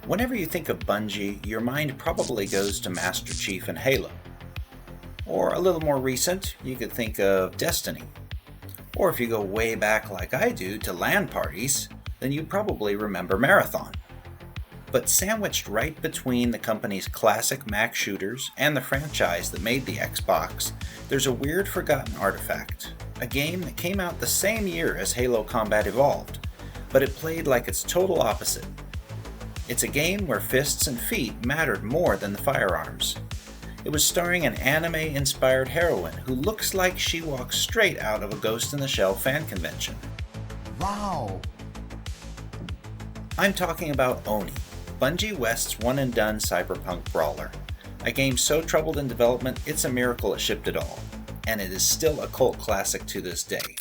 Whenever you think of Bungie, your mind probably goes to Master Chief and Halo. Or a little more recent, you could think of Destiny. Or if you go way back like I do to LAN parties, then you'd probably remember Marathon. But sandwiched right between the company's classic Mac shooters and the franchise that made the Xbox, there's a weird forgotten artifact, a game that came out the same year as Halo Combat Evolved, but it played like its total opposite. It's a game where fists and feet mattered more than the firearms. It was starring an anime-inspired heroine who looks like she walks straight out of a Ghost in the Shell fan convention. Wow! I'm talking about Oni, Bungie West's one-and-done cyberpunk brawler. A game so troubled in development, it's a miracle it shipped at all. And it is still a cult classic to this day.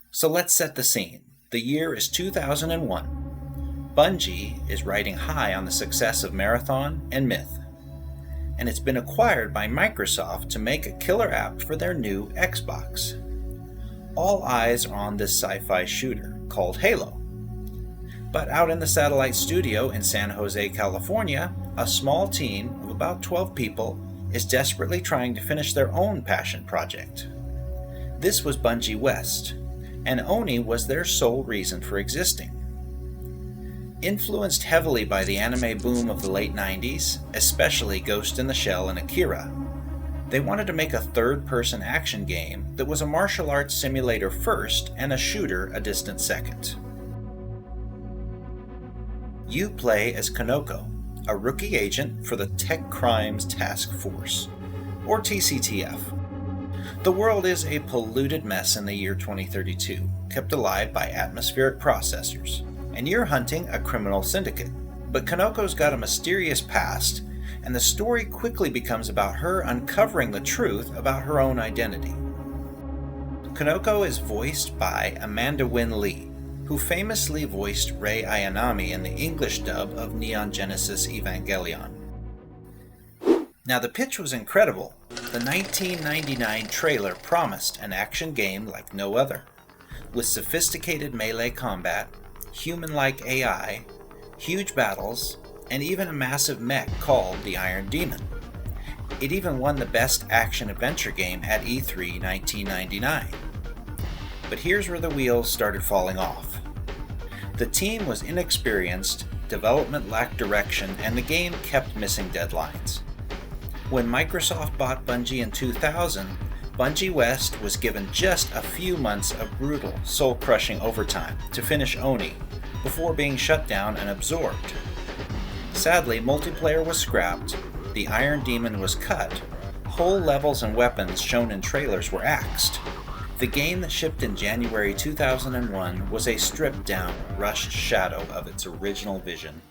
So let's set the scene. The year is 2001. Bungie is riding high on the success of Marathon and Myth. And it's been acquired by Microsoft to make a killer app for their new Xbox. All eyes are on this sci-fi shooter called Halo. But out in the satellite studio in San Jose, California, a small team of about 12 people is desperately trying to finish their own passion project. This was Bungie West, and Oni was their sole reason for existing. Influenced heavily by the anime boom of the late 90s, especially Ghost in the Shell and Akira, they wanted to make a third-person action game that was a martial arts simulator first and a shooter a distant second. You play as Konoko, a rookie agent for the Tech Crimes Task Force, or TCTF. The world is a polluted mess in the year 2032, kept alive by atmospheric processors, and you're hunting a criminal syndicate. But Konoko's got a mysterious past, and the story quickly becomes about her uncovering the truth about her own identity. Konoko is voiced by Amanda Wynn Lee, who famously voiced Rei Ayanami in the English dub of Neon Genesis Evangelion. Now the pitch was incredible. The 1999 trailer promised an action game like no other, with sophisticated melee combat, human-like AI, huge battles, and even a massive mech called the Iron Demon. It even won the Best Action-Adventure Game at E3 1999. But here's where the wheels started falling off. The team was inexperienced, development lacked direction, and the game kept missing deadlines. When Microsoft bought Bungie in 2000, Bungie West was given just a few months of brutal, soul-crushing overtime to finish Oni, before being shut down and absorbed. Sadly, multiplayer was scrapped, the Iron Demon was cut, whole levels and weapons shown in trailers were axed. The game that shipped in January 2001 was a stripped-down, rushed shadow of its original vision.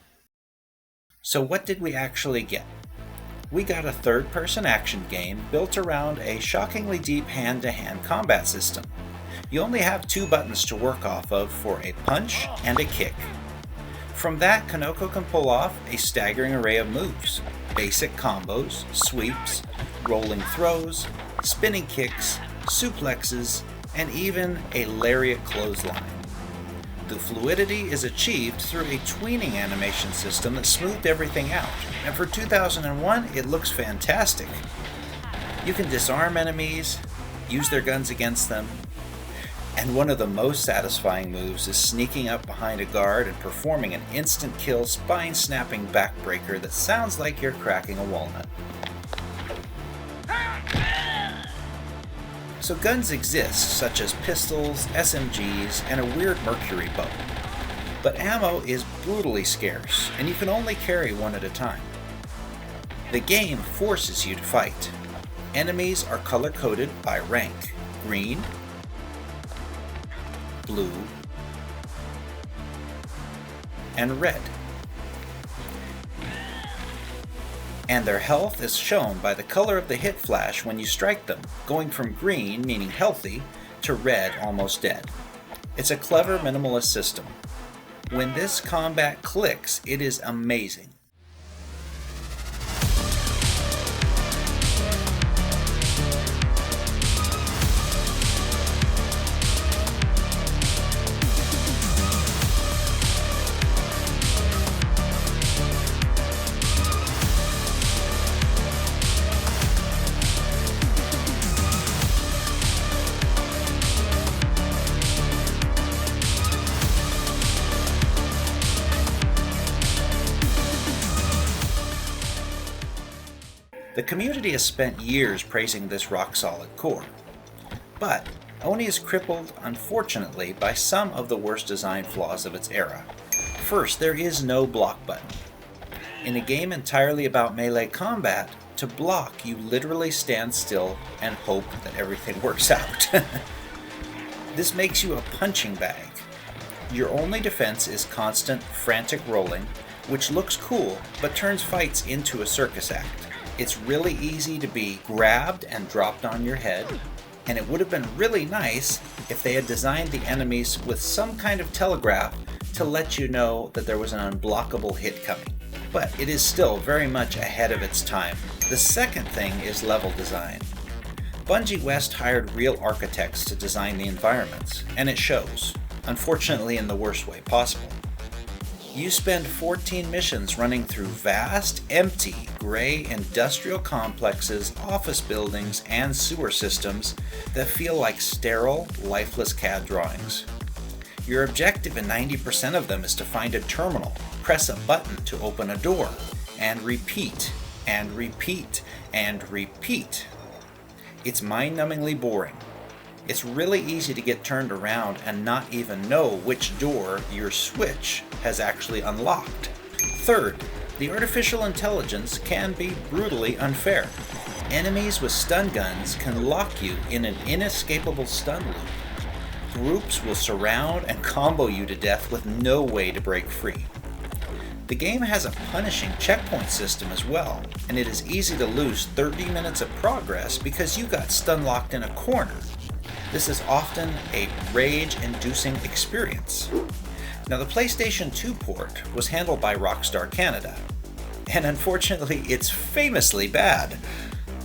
So what did we actually get? We got a third-person action game built around a shockingly deep hand-to-hand combat system. You only have 2 buttons to work off of for a punch and a kick. From that, Konoko can pull off a staggering array of moves, basic combos, sweeps, rolling throws, spinning kicks, suplexes, and even a lariat clothesline. The fluidity is achieved through a tweening animation system that smoothed everything out, and for 2001 it looks fantastic. You can disarm enemies, use their guns against them, and one of the most satisfying moves is sneaking up behind a guard and performing an instant kill spine-snapping backbreaker that sounds like you're cracking a walnut. So guns exist, such as pistols, SMGs, and a weird mercury bow. But ammo is brutally scarce, and you can only carry one at a time. The game forces you to fight. Enemies are color-coded by rank: green, blue, and red. And their health is shown by the color of the hit flash when you strike them, going from green, meaning healthy, to red, almost dead. It's a clever minimalist system. When this combat clicks, it is amazing. The community has spent years praising this rock-solid core. But Oni is crippled, unfortunately, by some of the worst design flaws of its era. First, there is no block button. In a game entirely about melee combat, to block, you literally stand still and hope that everything works out. This makes you a punching bag. Your only defense is constant, frantic rolling, which looks cool, but turns fights into a circus act. It's really easy to be grabbed and dropped on your head, and it would have been really nice if they had designed the enemies with some kind of telegraph to let you know that there was an unblockable hit coming. But it is still very much ahead of its time. The second thing is level design. Bungie West hired real architects to design the environments, and it shows, unfortunately in the worst way possible. You spend 14 missions running through vast, empty, gray industrial complexes, office buildings, and sewer systems that feel like sterile, lifeless CAD drawings. Your objective in 90% of them is to find a terminal, press a button to open a door, and repeat, and repeat, and repeat. It's mind-numbingly boring. It's really easy to get turned around and not even know which door your switch has actually unlocked. Third, the artificial intelligence can be brutally unfair. Enemies with stun guns can lock you in an inescapable stun loop. Groups will surround and combo you to death with no way to break free. The game has a punishing checkpoint system as well, and it is easy to lose 30 minutes of progress because you got stun locked in a corner. This is often a rage-inducing experience. Now, the PlayStation 2 port was handled by Rockstar Canada, and unfortunately it's famously bad,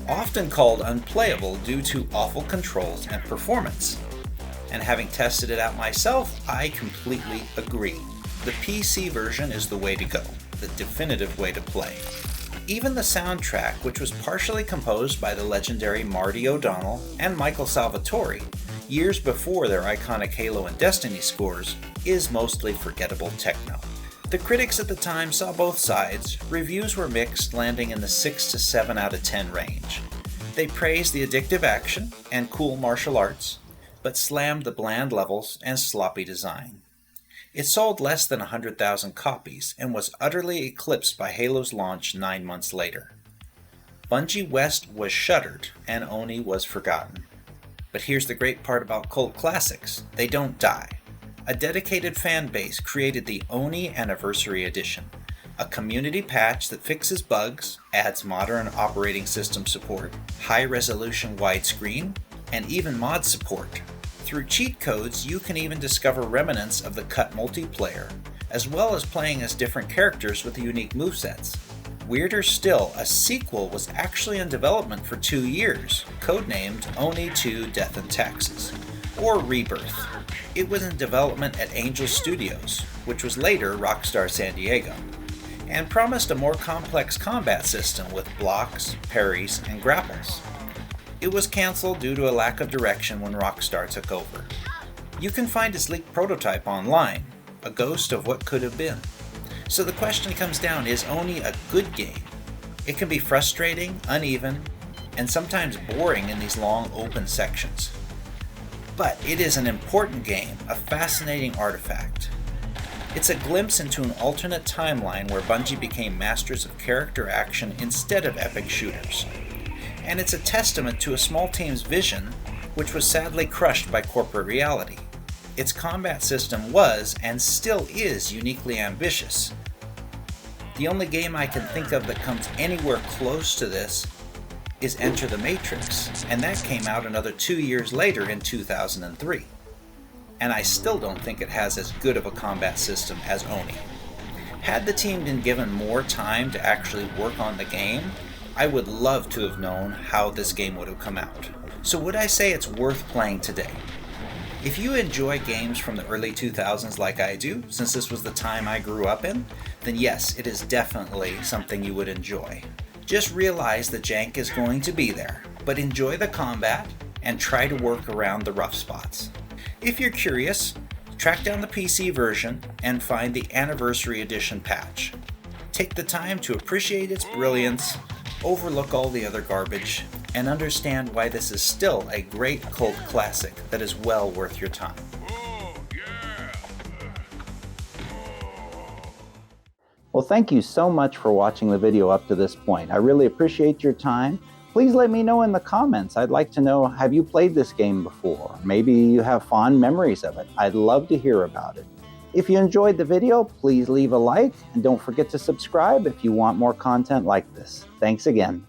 often called unplayable due to awful controls and performance. And having tested it out myself, I completely agree. The PC version is the way to go, the definitive way to play. Even the soundtrack, which was partially composed by the legendary Marty O'Donnell and Michael Salvatore, years before their iconic Halo and Destiny scores, is mostly forgettable techno. The critics at the time saw both sides. Reviews were mixed, landing in the 6 to 7 out of 10 range. They praised the addictive action and cool martial arts, but slammed the bland levels and sloppy design. It sold less than 100,000 copies and was utterly eclipsed by Halo's launch 9 months later. Bungie West was shuttered and Oni was forgotten. But here's the great part about cult classics: they don't die. A dedicated fan base created the Oni Anniversary Edition, a community patch that fixes bugs, adds modern operating system support, high-resolution widescreen, and even mod support. Through cheat codes, you can even discover remnants of the cut multiplayer, as well as playing as different characters with unique movesets. Weirder still, a sequel was actually in development for 2 years, codenamed Oni 2 Death and Taxes, or Rebirth. It was in development at Angel Studios, which was later Rockstar San Diego, and promised a more complex combat system with blocks, parries, and grapples. It was cancelled due to a lack of direction when Rockstar took over. You can find its leaked prototype online, a ghost of what could have been. So the question comes down, is Oni a good game? It can be frustrating, uneven, and sometimes boring in these long open sections. But it is an important game, a fascinating artifact. It's a glimpse into an alternate timeline where Bungie became masters of character action instead of epic shooters. And it's a testament to a small team's vision, which was sadly crushed by corporate reality. Its combat system was, and still is, uniquely ambitious. The only game I can think of that comes anywhere close to this is Enter the Matrix, and that came out another 2 years later in 2003. And I still don't think it has as good of a combat system as Oni. Had the team been given more time to actually work on the game, I would love to have known how this game would have come out. So would I say it's worth playing today? If you enjoy games from the early 2000s like I do, since this was the time I grew up in, then yes, it is definitely something you would enjoy. Just realize the jank is going to be there, but enjoy the combat and try to work around the rough spots. If you're curious, track down the PC version and find the Anniversary Edition patch. Take the time to appreciate its brilliance, overlook all the other garbage, and understand why this is still a great cult classic that is well worth your time. Well, thank you so much for watching the video up to this point. I really appreciate your time. Please let me know in the comments. I'd like to know, have you played this game before? Maybe you have fond memories of it. I'd love to hear about it. If you enjoyed the video, please leave a like, and don't forget to subscribe if you want more content like this. Thanks again.